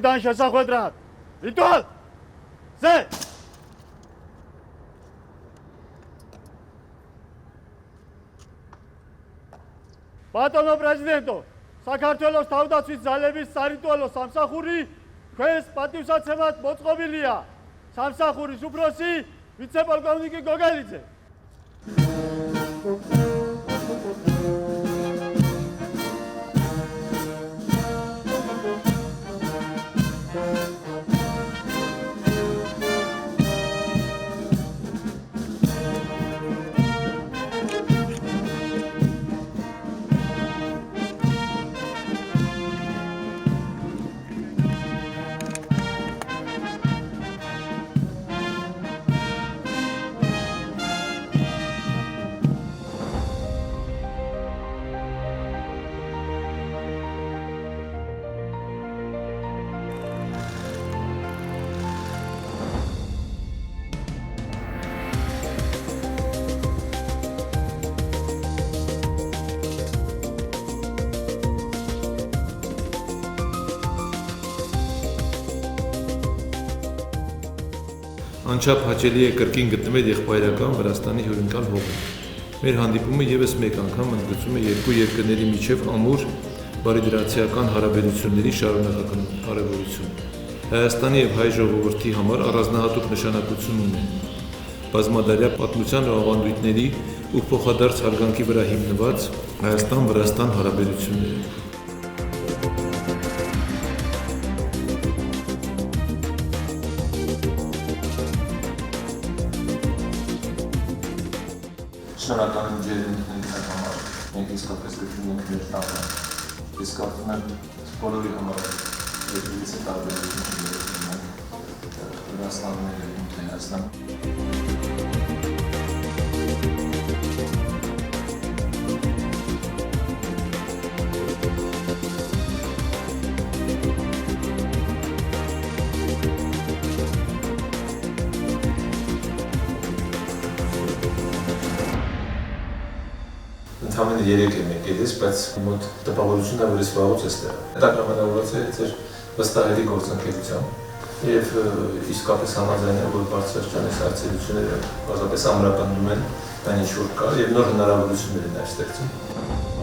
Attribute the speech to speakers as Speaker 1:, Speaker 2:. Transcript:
Speaker 1: Կապիտան Շասախոդրատ, Ռիտուալ, Զե։ Պատոնո պրեզիդենտո, Սաքարթվելոս Թավդացվից Զալևից Սարիտուալոս Սամսախուրի, քեզ պատիվսացեված Մոցխոբիլիա, Սամսախուրի Սուպրոսի, վիցեպոլկովնիկի Գոգելիձե։
Speaker 2: Անչափ հաճելի է կրկին գտնվել եղբայրական Վրաստանի հյուրընկալ հողում։ Մեր հանդիպումը ևս մեկ անգամ ընդգծում է երկու երկրների միջև ամուր բարիդրացիական հարաբերությունների շարունակական կարևորությունը։ Հայաստանի եւ հայ ժողովրդի համար առանձնահատուկ նշանակություն ունի բազմադարյա պատմության ու ավանդույթների ու փոխադարձ հարգանքի վրա հիմնված Հայաստան-Վրաստան հարաբերությունները։
Speaker 3: Շնորհակալ եմ ձեր ընդունելության համար, մենք իսկապես գտնում ենք մեր տանը, ես կարծում եմ բոլորի համար երկրից է տարբերություն ունենք Վրաստանն ու Հայաստան։ Ընդհանրապես 3 եմ եկել ես, բայց մոտ տպավորությունն է, որ ես վաղուց ես տեղը։ Հետաքրքրված է ձեր վստահելի գործընկերությամբ եւ իսկապես համաձայն եմ, որ բարձրաստիճան այցելությունները պարզապես ամրապնդում են այն ինչ որ կա եւ նոր հնարավորություններ են այստեղծում։